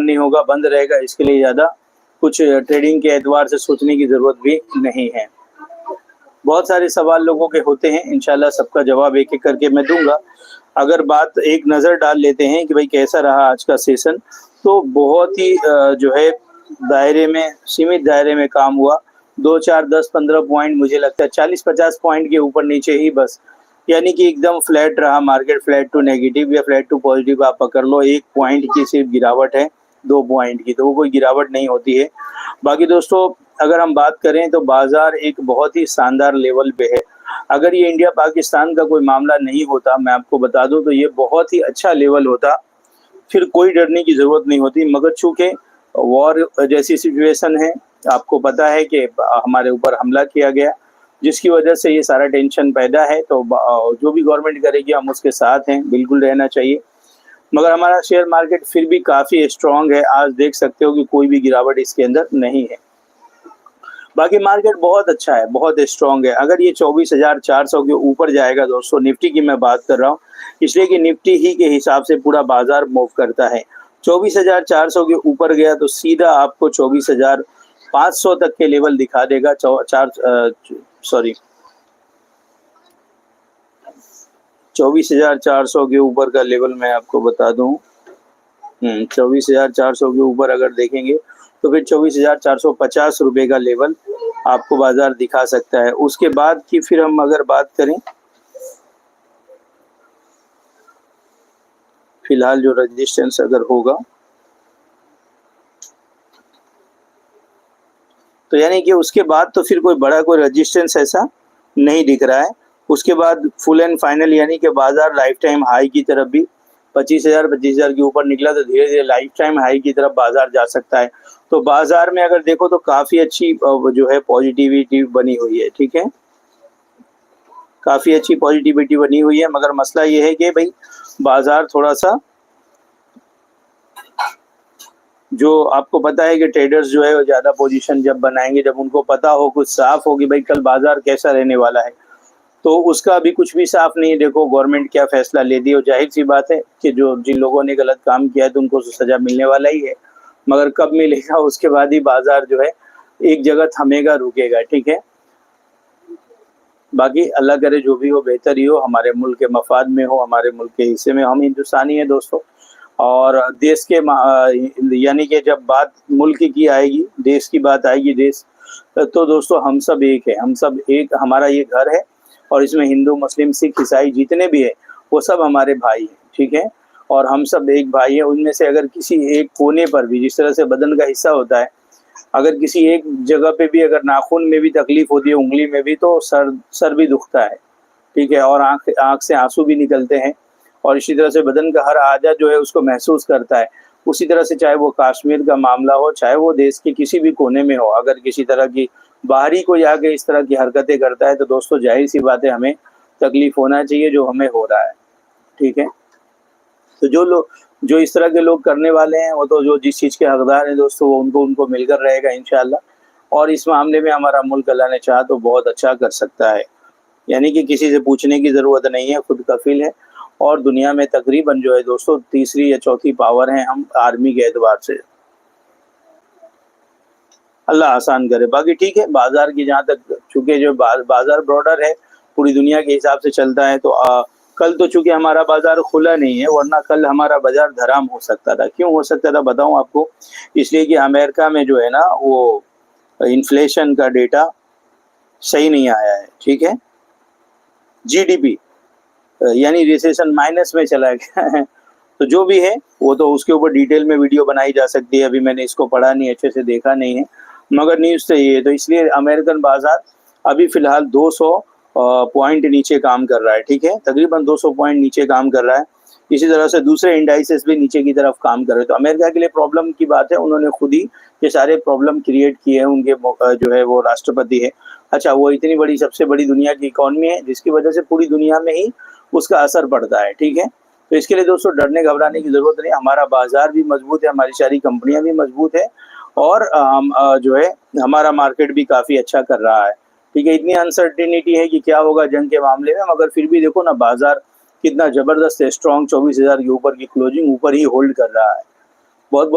नहीं होगा, बंद रहेगा, इसके लिए ज़्यादा कुछ ट्रेडिंग के एतबार से सोचने की ज़रूरत भी नहीं है। बहुत सारे सवाल लोगों के होते हैं, इंशाल्लाह सबका जवाब एक एक करके मैं दूंगा। अगर बात एक नज़र डाल लेते हैं कि भाई कैसा रहा आज का सेशन, तो बहुत ही जो है दायरे में, सीमित दायरे में काम हुआ। 2, 4, 10, 15 पॉइंट, मुझे लगता है 40-50 पॉइंट के ऊपर नीचे ही बस, यानी कि एकदम फ्लैट रहा मार्केट, फ्लैट टू नेगेटिव या फ्लैट टू पॉजिटिव आप पकड़ लो। 1 पॉइंट की सिर्फ गिरावट है, 2 पॉइंट की, तो वो कोई गिरावट नहीं होती है। बाकी दोस्तों अगर हम बात करें तो बाजार एक बहुत ही शानदार लेवल पे है। अगर ये इंडिया पाकिस्तान का कोई मामला नहीं होता, मैं आपको बता दूं, तो ये बहुत ही अच्छा लेवल होता, फिर कोई डरने की ज़रूरत नहीं होती। मगर चूंकि वॉर जैसी सिचुएशन है, आपको पता है कि हमारे ऊपर हमला किया गया, जिसकी वजह से ये सारा टेंशन पैदा है। तो जो भी गवर्नमेंट करेगी हम उसके साथ हैं, बिल्कुल रहना चाहिए। मगर हमारा शेयर मार्केट फिर भी काफ़ी स्ट्रॉन्ग है। आज देख सकते हो कि कोई भी गिरावट इसके अंदर नहीं है। बाकी मार्केट बहुत अच्छा है, बहुत स्ट्रॉन्ग है। अगर ये 24,400 के ऊपर जाएगा दोस्तों, निफ्टी की मैं बात कर रहा हूँ, इसलिए कि निफ्टी ही के हिसाब से पूरा बाजार मूव करता है। 24,400 के ऊपर गया तो सीधा आपको 24,500 तक के लेवल दिखा देगा। 24,400 के ऊपर का लेवल मैं आपको बता दूं। 24,400 के ऊपर अगर देखेंगे तो फिर 24,450 रुपये का लेवल आपको बाजार दिखा सकता है। उसके बाद की फिर हम अगर बात करें, फिलहाल जो रेजिस्टेंस अगर होगा, तो यानी कि उसके बाद तो फिर कोई बड़ा कोई रेजिस्टेंस ऐसा नहीं दिख रहा है। उसके बाद फुल एंड फाइनल यानी कि बाजार लाइफ टाइम हाई की तरफ भी 25,000 के ऊपर निकला, तो धीरे धीरे लाइफ टाइम हाई की तरफ बाजार जा सकता है। तो बाजार में अगर देखो तो काफ़ी अच्छी जो है पॉजिटिविटी बनी हुई है, ठीक है, काफ़ी अच्छी पॉजिटिविटी बनी हुई है। मगर मसला ये है कि भाई बाजार थोड़ा सा, जो आपको पता है कि ट्रेडर्स जो है वो ज़्यादा पोजीशन जब बनाएंगे, जब उनको पता हो, कुछ साफ हो कि भाई कल बाजार कैसा रहने वाला है, तो उसका अभी कुछ भी साफ नहीं है। देखो गवर्नमेंट क्या फैसला लेती है, और जाहिर सी बात है कि जो जिन लोगों ने गलत काम किया है तो उनको सजा मिलने वाला ही है। मगर कब मिलेगा उसके बाद ही बाजार जो है एक जगह थमेगा, रुकेगा, ठीक है। बाकी अल्लाह करे जो भी हो बेहतर ही हो, हमारे मुल्क के मफाद में हो, हमारे मुल्क के हिस्से में। हम हिंदुस्तानी हैं दोस्तों, और देश के यानी कि जब बात मुल्क की आएगी, देश की बात आएगी, देश, तो दोस्तों हम सब एक है, हम सब एक, हमारा ये घर है, और इसमें हिंदू, मुस्लिम, सिख, ईसाई जितने भी हैं वो सब हमारे भाई हैं, ठीक है। और हम सब एक भाई हैं। उनमें से अगर किसी एक कोने पर भी, जिस तरह से बदन का हिस्सा होता है, अगर किसी एक जगह पे भी अगर नाखून में भी तकलीफ होती है, उंगली में भी, तो सर भी दुखता है, ठीक है, और आँख से आंसू भी निकलते हैं। और इसी तरह से बदन का हर आजा जो है उसको महसूस करता है। उसी तरह से चाहे वो कश्मीर का मामला हो, चाहे वो देश के किसी भी कोने में हो, अगर किसी तरह की बाहरी कोई आके इस तरह की हरकतें करता है तो दोस्तों जाहिर सी बात है हमें तकलीफ होना चाहिए, जो हमें हो रहा है, ठीक है। तो जो इस तरह के लोग करने वाले हैं, वो तो जो जिस चीज़ के हकदार हैं दोस्तों, वो उनको मिलकर रहेगा इंशाल्लाह। और इस मामले में हमारा मुल्क अल्लाह ने चाहा तो बहुत अच्छा कर सकता है, यानी कि किसी से पूछने की ज़रूरत नहीं है, खुद कफील है। और दुनिया में तकरीबन जो है दोस्तों तीसरी या चौथी पावर है हम आर्मी के एतबार से। अल्लाह आसान करे। बाकी ठीक है, बाजार की जहाँ तक, चूँकि जो बाजार ब्रॉडर है, पूरी दुनिया के हिसाब से चलता है, तो कल तो चूँकि हमारा बाजार खुला नहीं है, वरना कल हमारा बाजार धराम हो सकता था। क्यों हो सकता था बताऊं आपको, इसलिए कि अमेरिका में जो है ना वो इन्फ्लेशन का डेटा सही नहीं आया है, ठीक है, जीडीपी यानी रिसेशन माइनस में चला गया है। तो जो भी है वो तो उसके ऊपर डिटेल में वीडियो बनाई जा सकती है, अभी मैंने इसको पढ़ा नहीं, अच्छे से देखा नहीं है, मगर न्यूज़ तो ये है। तो इसलिए अमेरिकन बाजार अभी फ़िलहाल 200 पॉइंट नीचे काम कर रहा है, ठीक है, तकरीबन 200 पॉइंट नीचे काम कर रहा है। इसी तरह से दूसरे इंडाइसेस भी नीचे की तरफ काम कर रहे हैं। तो अमेरिका के लिए प्रॉब्लम की बात है, उन्होंने खुद ही ये सारे प्रॉब्लम क्रिएट किए हैं, उनके जो है वो राष्ट्रपति है। अच्छा, वो इतनी बड़ी, सबसे बड़ी दुनिया की इकॉनमी है, जिसकी वजह से पूरी दुनिया में ही उसका असर पड़ता है, ठीक है। तो इसके लिए दोस्तों डरने घबराने की ज़रूरत नहीं। हमारा बाजार भी मजबूत है, हमारी सारी कंपनियां भी मजबूत है, और जो है हमारा मार्केट भी काफ़ी अच्छा कर रहा है, ठीक है। इतनी अनसर्टेनिटी है कि क्या होगा जंग के मामले में, मगर फिर भी देखो ना बाजार कितना ज़बरदस्त है, स्ट्रॉन्ग 24,000 के ऊपर की क्लोजिंग ऊपर ही होल्ड कर रहा है। बहुत बहुत